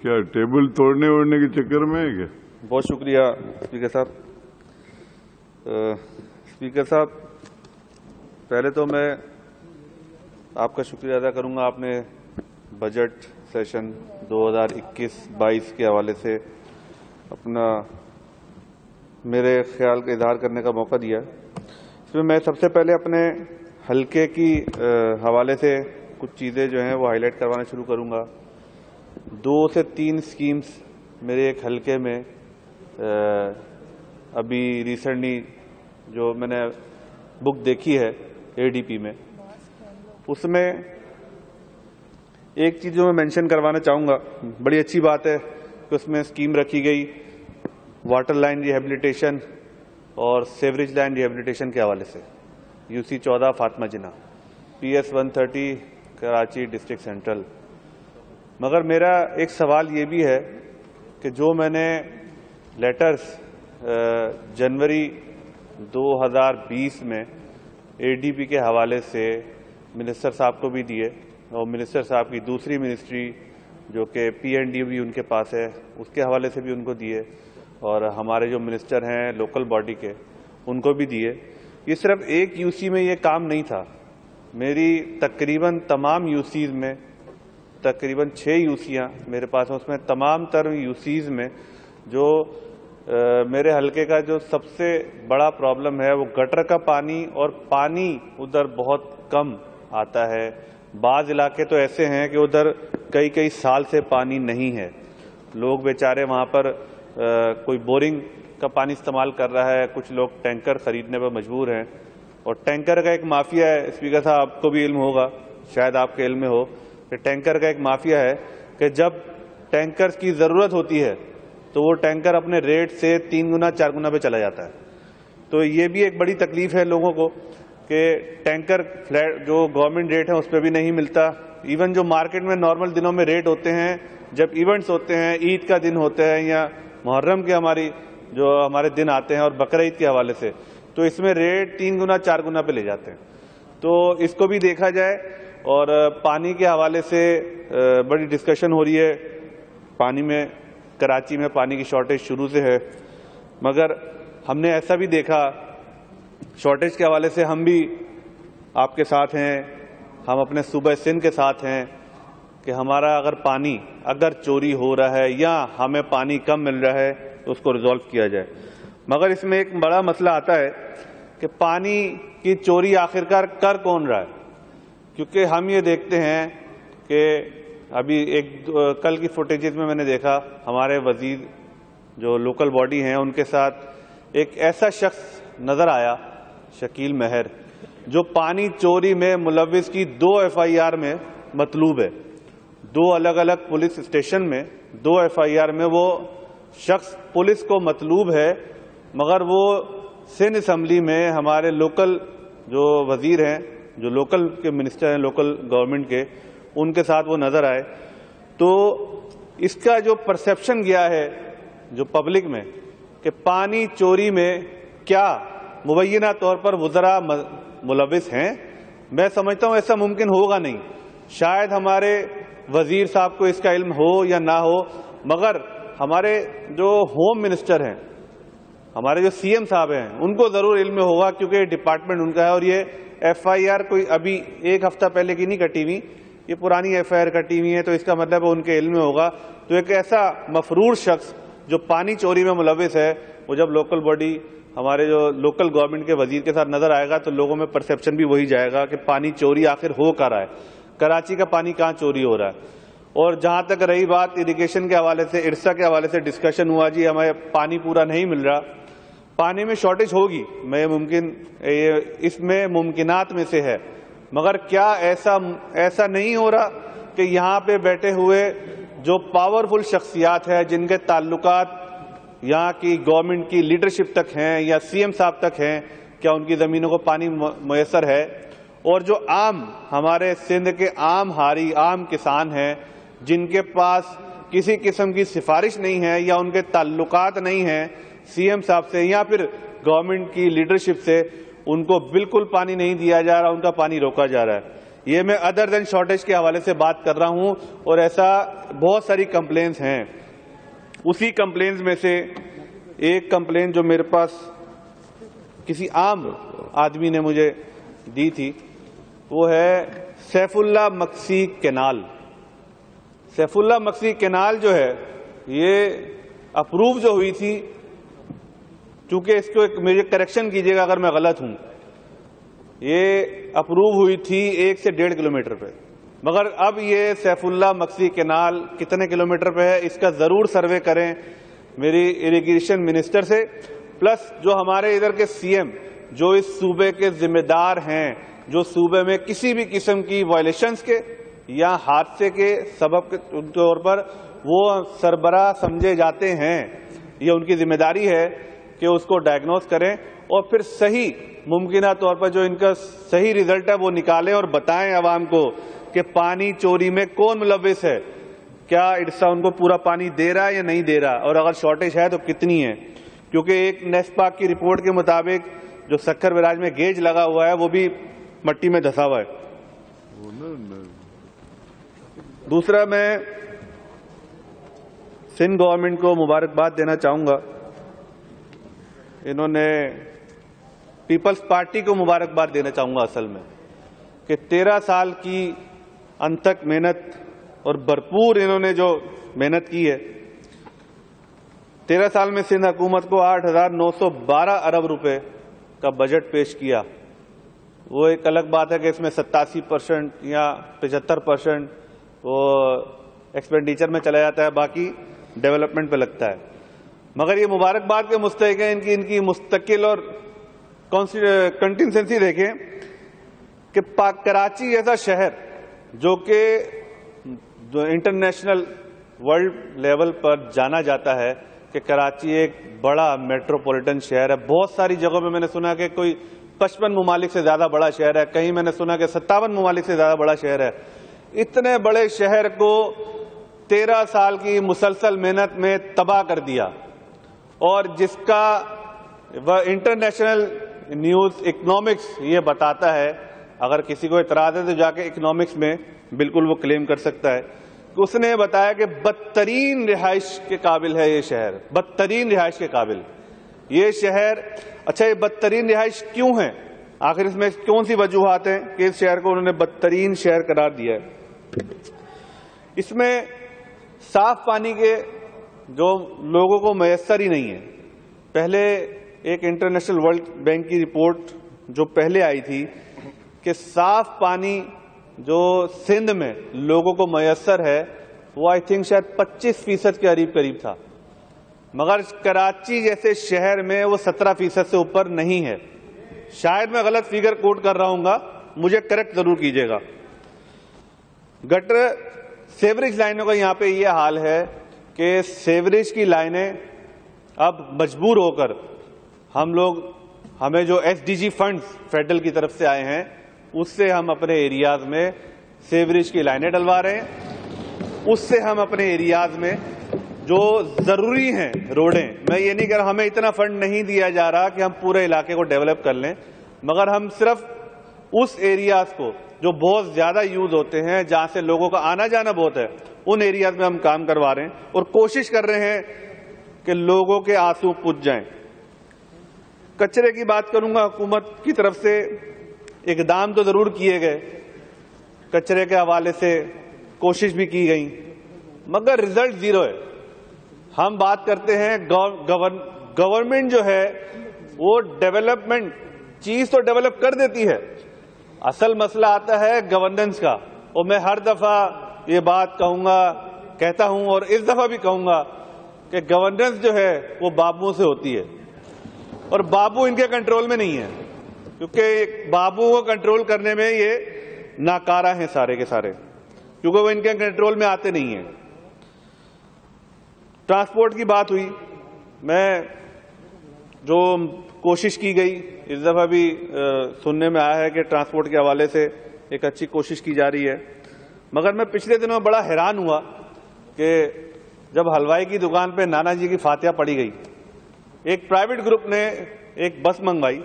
کیا ٹیبل توڑنے ووڑنے کے چکر میں ہے کیا؟ بہت شکریہ اسپیکر صاحب. اسپیکر صاحب، پہلے تو میں آپ کا شکریہ ادا کروں گا. آپ نے بجٹ سیشن 2021-22 کے حوالے سے اپنا میرے خیال کا اظہار کرنے کا موقع دیا. اس میں سب سے پہلے اپنے حلقے کی حوالے سے کچھ چیزیں جو ہیں وہ ہائی لائٹ کروانا شروع کروں گا. 2 سے 3 اسکیمز میرے ایک حلقے میں ابھی ریسنٹلی جو میں نے بک دیکھی ہے ADP میں، اس میں ایک چیز جو میں مینشن کروانا چاہوں گا. بڑی اچھی بات ہے کہ اس میں اسکیم رکھی گئی واٹر لائن ریہیبلیٹیشن اور سیوریج لائن ریہیبلیٹیشن کے حوالے سے. UC 14 فاطمہ جناح، PS 130 کراچی ڈسٹرکٹ سینٹرل. مگر میرا ایک سوال یہ بھی ہے کہ جو میں نے لیٹرز جنوری 2020 میں ADP کے حوالے سے منسٹر صاحب کو بھی دیے اور منسٹر صاحب کی دوسری منسٹری جو کہ PND بھی ان کے پاس ہے اس کے حوالے سے بھی ان کو دیے، اور ہمارے جو منسٹر ہیں لوکل باڈی کے ان کو بھی دیے. یہ صرف ایک UC میں یہ کام نہیں تھا. میری تقریباً تمام UCs میں تقریباً 6 UCیاں میرے پاس ہیں. اس میں تمام تر UCs میں جو میرے حلقے کا جو سب سے بڑا پرابلم ہے وہ گٹر کا پانی، اور پانی ادھر بہت کم آتا ہے. بعض علاقے تو ایسے ہیں کہ ادھر کئی سال سے پانی نہیں ہے. لوگ بیچارے وہاں پر کوئی بورنگ کا پانی استعمال کر رہا ہے، کچھ لوگ ٹینکر خریدنے پر مجبور ہیں. اور ٹینکر کا ایک مافیا ہے. اسپیکر صاحب آپ کو بھی علم ہوگا، شاید آپ کے علم میں ہو کہ ٹینکر کا ایک مافیا ہے کہ جب ٹینکر کی ضرورت ہوتی ہے تو وہ ٹینکر اپنے ریٹ سے 3 گنا 4 گنا پہ چلا جاتا ہے. تو یہ بھی ایک بڑی تکلیف ہے لوگوں کو کہ ٹینکر فلیٹ جو گورنمنٹ ریٹ ہے اس پہ بھی نہیں ملتا. ایون جو مارکیٹ میں نارمل دنوں میں ریٹ ہوتے ہیں، جب ایونٹس ہوتے ہیں، عید کا دن ہوتا ہے یا محرم کے ہمارے دن آتے ہیں اور بقرعید کے حوالے سے، تو اس میں ریٹ 3 گنا 4 گنا پہ لے جاتے ہیں. تو اس کو بھی دیکھا جائے. اور پانی کے حوالے سے بڑی ڈسکشن ہو رہی ہے. پانی میں کراچی میں پانی کی شارٹیج شروع سے ہے، مگر ہم نے ایسا بھی دیکھا شارٹیج کے حوالے سے ہم بھی آپ کے ساتھ ہیں، ہم اپنے صوبہ سندھ کے ساتھ ہیں کہ ہمارا اگر چوری ہو رہا ہے یا ہمیں پانی کم مل رہا ہے تو اس کو ریزالو کیا جائے. مگر اس میں ایک بڑا مسئلہ آتا ہے کہ پانی کی چوری آخرکار کر کون رہا ہے. کیونکہ ہم یہ دیکھتے ہیں کہ ابھی کل کی فوٹیجز میں نے دیکھا ہمارے وزیر جو لوکل باڈی ہیں ان کے ساتھ ایک ایسا شخص نظر آیا، شکیل مہر، جو پانی چوری میں ملوث کی 2 FIR میں مطلوب ہے. 2 الگ الگ پولیس اسٹیشن میں 2 FIR میں وہ شخص پولیس کو مطلوب ہے. مگر وہ سندھ اسمبلی میں ہمارے لوکل جو وزیر ہیں، جو لوکل کے منسٹر ہیں لوکل گورنمنٹ کے، ان کے ساتھ وہ نظر آئے. تو اس کا جو پرسیپشن گیا ہے جو پبلک میں کہ پانی چوری میں کیا مبینہ طور پر وزراء ملوث ہیں، میں سمجھتا ہوں ایسا ممکن ہوگا نہیں. شاید ہمارے وزیر صاحب کو اس کا علم ہو یا نہ ہو، مگر ہمارے جو ہوم منسٹر ہیں، ہمارے جو CM صاحب ہیں، ان کو ضرور علم ہوگا کیونکہ یہ ڈپارٹمنٹ ان کا ہے. اور یہ FIR کوئی ابھی 1 ہفتہ پہلے کی نہیں کٹی ہوئی، یہ پرانی FIR کٹی ہوئی ہے، تو اس کا مطلب ان کے علم میں ہوگا. تو ایک ایسا مفرور شخص جو پانی چوری میں ملوث ہے، وہ جب لوکل باڈی ہمارے جو لوکل گورنمنٹ کے وزیر کے ساتھ نظر آئے گا تو لوگوں میں پرسیپشن بھی وہی جائے گا کہ پانی چوری آخر ہو کر رہا ہے، کراچی کا پانی کہاں چوری ہو رہا ہے. اور جہاں تک رہی بات اریگیشن کے حوالے سے، ارسا کے حوالے سے ڈسکشن ہوا، جی ہمیں پانی پورا نہیں مل رہا. پانی میں شارٹیج ہوگی، اس میں ممکنات میں سے ہے. مگر کیا ایسا نہیں ہو رہا کہ یہاں پہ بیٹھے ہوئے جو پاورفل شخصیات ہیں، جن کے تعلقات یہاں کی گورنمنٹ کی لیڈرشپ تک ہیں یا CM صاحب تک ہیں، کیا ان کی زمینوں کو پانی میسر ہے؟ اور جو ہمارے سندھ کے عام کسان ہیں، جن کے پاس کسی قسم کی سفارش نہیں ہے یا ان کے تعلقات نہیں ہیں CM صاحب سے یا پھر گورنمنٹ کی لیڈرشپ سے، ان کو بالکل پانی نہیں دیا جا رہا، ان کا پانی روکا جا رہا ہے. یہ میں ادر دین شارٹیج کے حوالے سے بات کر رہا ہوں، اور ایسا بہت ساری کمپلینس ہیں۔ اسی کمپلینس میں سے ایک کمپلین جو میرے پاس کسی عام آدمی نے مجھے دی تھی، وہ ہے Saif Ullah mixie canal. Saif Ullah mixie canal جو ہے یہ اپروو جو ہوئی تھی، چونکہ اس کو ایک میرے کریکشن کیجیے گا اگر میں غلط ہوں، یہ اپروو ہوئی تھی 1 سے 1.5 کلومیٹر پہ، مگر اب یہ سیف اللہ مکسی کینال کتنے کلومیٹر پہ ہے اس کا ضرور سروے کریں میری اریگیشن منسٹر سے، پلس جو ہمارے ادھر کے سی ایم جو اس صوبے کے ذمہ دار ہیں، جو صوبے میں کسی بھی قسم کی وائلیشنز کے یا حادثے کے سبب کے طور پر وہ سربراہ سمجھے جاتے ہیں، یہ ان کی ذمہ داری ہے کہ اس کو ڈائگنوز کریں اور پھر صحیح ممکنہ طور پر جو ان کا صحیح رزلٹ ہے وہ نکالیں اور بتائیں عوام کو کہ پانی چوری میں کون ملوث ہے، کیا اڈسا ان کو پورا پانی دے رہا ہے یا نہیں دے رہا، اور اگر شارٹیج ہے تو کتنی ہے، کیونکہ ایک نیسپاک کی رپورٹ کے مطابق جو سکھر بیراج میں گیج لگا ہوا ہے وہ بھی مٹی میں دھسا ہوا ہے۔ دوسرا، میں سندھ گورنمنٹ کو مبارکباد دینا چاہوں گا، انہوں نے پیپلز پارٹی کو مبارکباد دینا چاہوں گا اصل میں، کہ 13 سال کی انتھک محنت اور بھرپور انہوں نے جو محنت کی ہے، 13 سال میں سندھ حکومت کو 8,912 ارب روپے کا بجٹ پیش کیا۔ وہ ایک الگ بات ہے کہ اس میں 87% یا 75% وہ ایکسپینڈیچر میں چلا جاتا ہے، باقی ڈیولپمنٹ پہ لگتا ہے، مگر یہ مبارکباد کے مستحق ہیں ان کی مستقل اور کنٹینسنسی دیکھیں کہ کراچی جیسا شہر جو کہ انٹرنیشنل ورلڈ لیول پر جانا جاتا ہے کہ کراچی ایک بڑا میٹروپولیٹن شہر ہے، بہت ساری جگہوں میں نے سنا کہ کوئی 55 ممالک سے زیادہ بڑا شہر ہے، کہیں میں نے سنا کہ 57 ممالک سے زیادہ بڑا شہر ہے، اتنے بڑے شہر کو 13 سال کی مسلسل محنت میں تباہ کر دیا، اور جس کا انٹرنیشنل نیوز اکنامکس یہ بتاتا ہے، اگر کسی کو اعتراض ہے تو جا کے اکنامکس میں بالکل وہ کلیم کر سکتا ہے، کہ اس نے بتایا کہ بدترین رہائش کے قابل ہے یہ شہر، بدترین رہائش کے قابل یہ شہر۔ اچھا، یہ بدترین رہائش کیوں ہے؟ آخر اس میں کون سی وجوہات ہیں کہ اس شہر کو انہوں نے بدترین شہر قرار دیا ہے؟ اس میں صاف پانی کے جو لوگوں کو میسر ہی نہیں ہے۔ پہلے ایک انٹرنیشنل ورلڈ بینک کی رپورٹ جو پہلے آئی تھی کہ صاف پانی جو سندھ میں لوگوں کو میسر ہے وہ آئی تھنک شاید 25% کے قریب تھا، مگر کراچی جیسے شہر میں وہ 17% سے اوپر نہیں ہے۔ شاید میں غلط فیگر کوٹ کر رہا ہوں گا، مجھے کریکٹ ضرور کیجیے گا۔ گٹر سیوریج لائنوں کا یہاں پہ یہ حال ہے کہ سیوریج کی لائنیں اب مجبور ہو کر ہمیں جو SDG فنڈز فیڈرل کی طرف سے آئے ہیں اس سے ہم اپنے ایریاز میں سیوریج کی لائنیں ڈلوا رہے ہیں، اس سے ہم اپنے ایریاز میں جو ضروری ہیں روڈیں، میں یہ نہیں کہہ رہا ہمیں اتنا فنڈ نہیں دیا جا رہا کہ ہم پورے علاقے کو ڈیولپ کر لیں، مگر ہم صرف اس ایریاز کو جو بہت زیادہ یوز ہوتے ہیں، جہاں سے لوگوں کا آنا جانا بہت ہے، ان ایریاز میں ہم کام کروا رہے ہیں اور کوشش کر رہے ہیں کہ لوگوں کے آنسو پوچھ جائیں۔ کچرے کی بات کروں گا، حکومت کی طرف سے اقدام تو ضرور کیے گئے، کچرے کے حوالے سے کوشش بھی کی گئی، مگر رزلٹ زیرو ہے۔ ہم بات کرتے ہیں گورنمنٹ جو ہے وہ ڈیولپمنٹ چیز تو ڈیولپ کر دیتی ہے، اصل مسئلہ آتا ہے گورننس کا، اور میں ہر دفعہ یہ بات کہتا ہوں اور اس دفعہ بھی کہوں گا کہ گورننس جو ہے وہ بابو سے ہوتی ہے، اور بابو ان کے کنٹرول میں نہیں ہے، کیونکہ بابو کو کنٹرول کرنے میں یہ ناکارہ ہیں سارے کے سارے، کیونکہ وہ ان کے کنٹرول میں آتے نہیں ہیں۔ ٹرانسپورٹ کی بات ہوئی، میں جو کوشش کی گئی اس دفعہ بھی سننے میں آیا ہے کہ ٹرانسپورٹ کے حوالے سے ایک اچھی کوشش کی جا رہی ہے، مگر میں پچھلے دنوں بڑا حیران ہوا کہ جب حلوائی کی دکان پہ نانا جی کی فاتحہ پڑھی گئی، ایک پرائیویٹ گروپ نے ایک بس منگوائی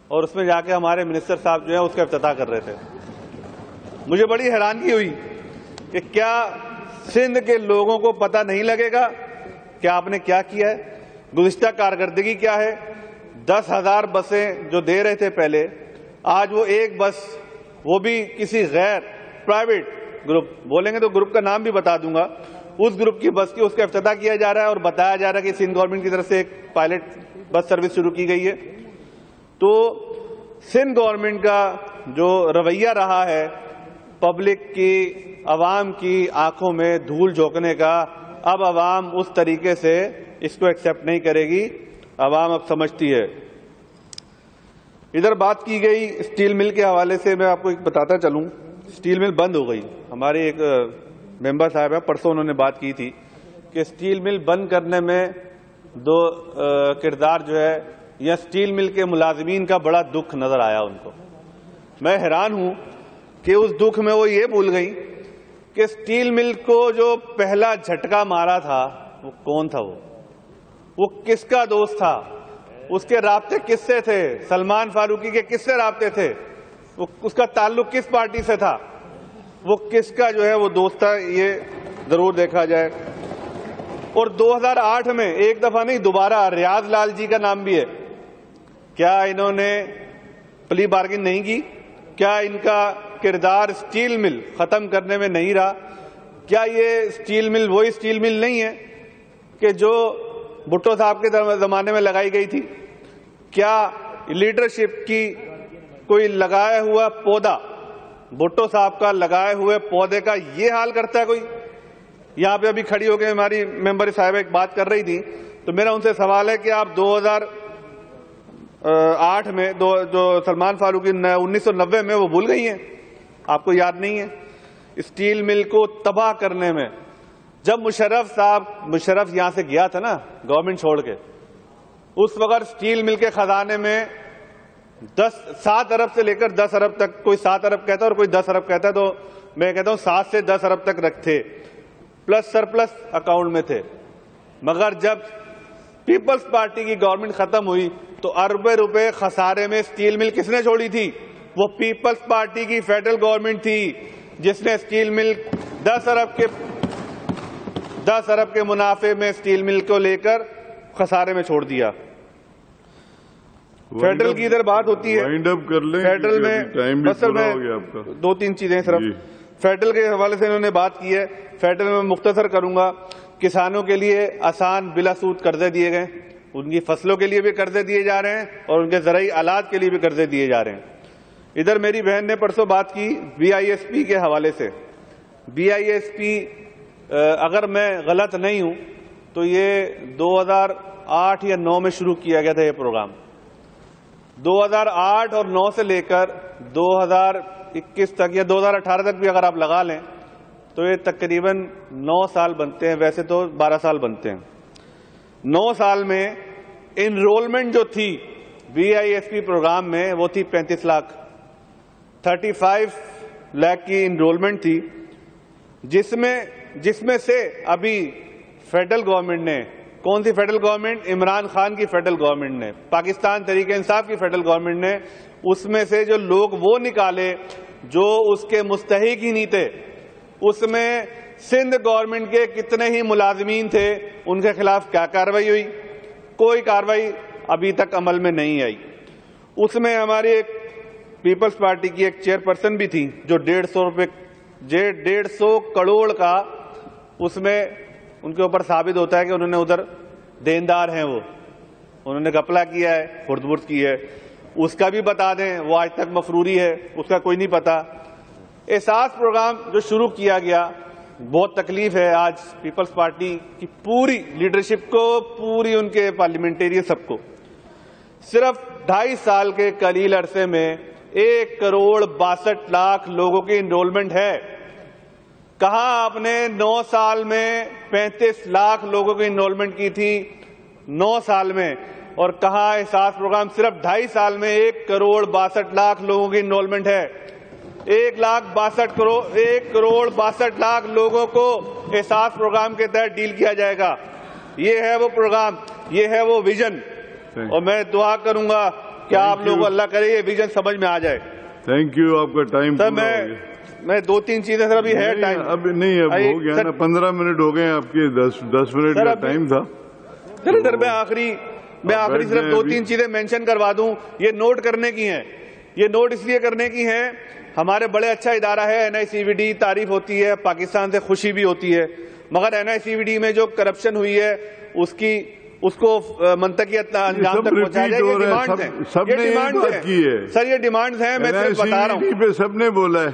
اور اس میں جا کے ہمارے منسٹر صاحب جو ہیں اس کا افتتاح کر رہے تھے۔ مجھے بڑی حیرانگی ہوئی کہ کیا سندھ کے لوگوں کو پتہ نہیں لگے گا کہ آپ نے کیا کیا ہے؟ گزشتہ کارکردگی کیا ہے؟ 10,000 بسیں جو دے رہے تھے پہلے، آج وہ ایک بس، وہ بھی کسی غیر پرائیویٹ گروپ، بولیں گے تو گروپ کا نام بھی بتا دوں گا، اس گروپ کی بس کی اس کا افتتاح کیا جا رہا ہے اور بتایا جا رہا ہے کہ سندھ گورنمنٹ کی طرف سے ایک پائلٹ بس سروس شروع کی گئی ہے۔ تو سندھ گورنمنٹ کا جو رویہ رہا ہے پبلک کی، عوام کی آنکھوں میں دھول جھونکنے کا، اب عوام اس طریقے سے اس کو ایکسیپٹ نہیں کرے گی، عوام اب سمجھتی ہے۔ ادھر بات کی گئی اسٹیل مل کے حوالے سے، میں آپ کو ایک بتاتا چلوں، اسٹیل مل بند ہو گئی۔ ہمارے ایک ممبر صاحب ہیں، پرسوں انہوں نے بات کی تھی کہ اسٹیل مل بند کرنے میں دو کردار جو ہے، یا اسٹیل مل کے ملازمین کا بڑا دکھ نظر آیا ان کو۔ میں حیران ہوں کہ اس دکھ میں وہ یہ بھول گئی کہ اسٹیل مل کو جو پہلا جھٹکا مارا تھا وہ کون تھا، وہ کس کا دوست تھا، اس کے رابطے کس سے تھے، سلمان فاروقی کے کس سے رابطے تھے، اس کا تعلق کس پارٹی سے تھا، وہ کس کا جو ہے وہ دوست تھا، یہ ضرور دیکھا جائے۔ اور 2008 میں ایک دفعہ نہیں، دوبارہ ریاض لال جی کا نام بھی ہے۔ کیا انہوں نے پلی بارگن نہیں کی؟ کیا ان کا کردار اسٹیل مل ختم کرنے میں نہیں رہا؟ کیا یہ اسٹیل مل وہی اسٹیل مل نہیں ہے کہ جو بھٹو صاحب کے زمانے میں لگائی گئی تھی؟ کیا لیڈرشپ کی کوئی لگایا ہوا پودا، بھٹو صاحب کا لگائے ہوئے پودے کا یہ حال کرتا ہے کوئی؟ یہاں پہ ابھی کھڑی ہو کے ہماری ممبر صاحبہ ایک بات کر رہی تھی، تو میرا ان سے سوال ہے کہ آپ 2008 میں جو سلمان فاروقی 1990 میں وہ بھول گئی ہیں؟ آپ کو یاد نہیں ہے؟ اسٹیل مل کو تباہ کرنے میں جب مشرف یہاں سے گیا تھا نا گورنمنٹ چھوڑ کے، اس وقت اسٹیل مل کے خزانے میں 7 ارب سے لے کر 10 ارب تک، کوئی 7 ارب کہتا ہے اور کوئی 10 ارب کہتا ہے، تو میں کہتا ہوں 7 سے 10 ارب تک رکھتے پلس سرپلس اکاؤنٹ میں تھے۔ مگر جب پیپلز پارٹی کی گورنمنٹ ختم ہوئی تو اربوں روپے خسارے میں اسٹیل مل کس نے چھوڑی تھی؟ وہ پیپلز پارٹی کی فیڈرل گورنمنٹ تھی جس نے اسٹیل مل 10 ارب کے منافع میں اسٹیل مل کو لے کر خسارے میں چھوڑ دیا۔ فیڈرل کی ادھر بات ہوتی ہے، فیڈرل میں بس میں 2-3 چیزیں صرف فیڈرل کے حوالے سے انہوں نے بات کی ہے۔ فیڈرل میں مختصر کروں گا، کسانوں کے لیے آسان بلا سود قرضے دیے گئے، ان کی فصلوں کے لیے بھی قرضے دیے جا رہے ہیں اور ان کے زرعی آلات کے لیے بھی قرضے دیے جا رہے ہیں۔ ادھر میری بہن نے پرسوں بات کی BISP کے حوالے سے۔ BISP اگر میں غلط نہیں ہوں تو یہ 2008 یا 2009 میں شروع کیا گیا تھا یہ پروگرام۔ 2008 اور 2009 سے لے کر 2021 تک یا 2018 تک بھی اگر آپ لگا لیں تو یہ تقریباً 9 سال بنتے ہیں، ویسے تو 12 سال بنتے ہیں۔ 9 سال میں انرولمنٹ جو تھی BISP پروگرام میں وہ تھی 35 لاکھ، 35 لاکھ کی انرولمنٹ تھی، جس میں سے ابھی فیڈرل گورنمنٹ نے، کون سی فیڈرل گورنمنٹ؟ عمران خان کی فیڈرل گورنمنٹ نے، پاکستان تحریک انصاف کی فیڈرل گورنمنٹ نے اس میں سے جو لوگ وہ نکالے جو اس کے مستحق ہی نہیں تھے۔ اس میں سندھ گورنمنٹ کے کتنے ہی ملازمین تھے، ان کے خلاف کیا کارروائی ہوئی؟ کوئی کارروائی ابھی تک عمل میں نہیں آئی۔ اس میں ہماری ایک پیپلز پارٹی کی ایک چیئرپرسن بھی تھی جو 150 کروڑ کا اس میں ان کے اوپر ثابت ہوتا ہے کہ انہوں نے ادھر دیندار ہیں، وہ انہوں نے گھپلا کیا ہے، خرد برد کی ہے، اس کا بھی بتا دیں، وہ آج تک مفروری ہے، اس کا کوئی نہیں پتا۔ احساس پروگرام جو شروع کیا گیا، بہت تکلیف ہے آج پیپلز پارٹی کی پوری لیڈرشپ کو، پوری ان کے پارلیمنٹیرین سب کو۔ صرف 2.5 سال کے قلیل عرصے میں 1,62,00,000 لوگوں کی انرولمنٹ ہے۔ کہاں آپ نے 9 سال میں 35 لاکھ لوگوں کی انرولمنٹ کی تھی 9 سال میں، اور کہاں احساس پروگرام صرف 2.5 سال میں 1,62,00,000 لوگوں کی انرولمنٹ ہے۔ 1,62,00,000 لوگوں کو احساس پروگرام کے تحت ڈیل کیا جائے گا۔ یہ ہے وہ پروگرام، یہ ہے وہ ویژن، اور میں دعا کروں گا کہ آپ لوگوں اللہ کرے یہ ویژن سمجھ میں آ جائے۔ Thank you. آپ کا ٹائم سر میں 2-3 چیزیں سر ابھی ہے ٹائم. اب نہیں، اب ہو گیا نا. 15 منٹ ہو گئے آپ کے. 10 منٹ کا ٹائم تھا. سر میں آخری صرف 2-3 چیزیں مینشن کروا دوں. یہ نوٹ کرنے کی ہیں. یہ نوٹ اس لیے کرنے کی ہیں، ہمارے بڑے اچھا ادارہ ہے NICVD، تعریف ہوتی ہے، پاکستان سے خوشی بھی ہوتی ہے، مگر NICVD میں جو کرپشن ہوئی ہے اس کو منطقی انجام تک پہنچایا جائے. یہ ڈیمانڈز ہیں. سب نے یہ بات کی ہے سر، یہ ڈیمانڈز ہیں. میں صرف بتا رہا ہوں. پہ سب نے بولا ہے.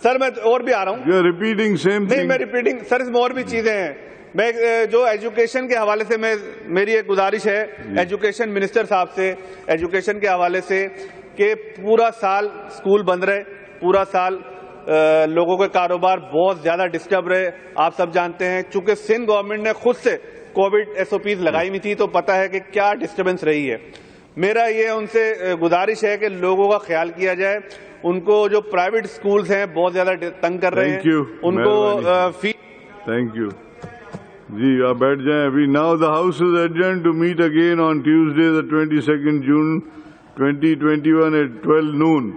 سر میں اور بھی آ رہا ہوں. ریپیٹنگ سیم نہیں، میں ریپیٹنگ سر، اس میں اور بھی چیزیں ہیں. میں جو ایجوکیشن کے حوالے سے میری ایک گزارش ہے ایجوکیشن منسٹر صاحب سے، ایجوکیشن کے حوالے سے، کہ پورا سال اسکول بند رہے، پورا سال لوگوں کے کاروبار بہت زیادہ ڈسٹرب رہے. آپ سب جانتے ہیں، چونکہ سندھ گورنمنٹ نے خود سے کووڈ SOPs لگائی ہوئی تھی، تو پتا ہے کہ کیا ڈسٹربنس رہی ہے. میرا یہ ان سے گزارش ہے کہ لوگوں کا خیال کیا جائے. ان کو جو پرائیویٹ سکولز ہیں بہت زیادہ تنگ کر رہے ہیں، ان کو فی. Thank you ji. آپ بیٹھ جائیں ابھی. Now the house is adjourned to meet again on Tuesday the 22nd June 2021 at 12 noon.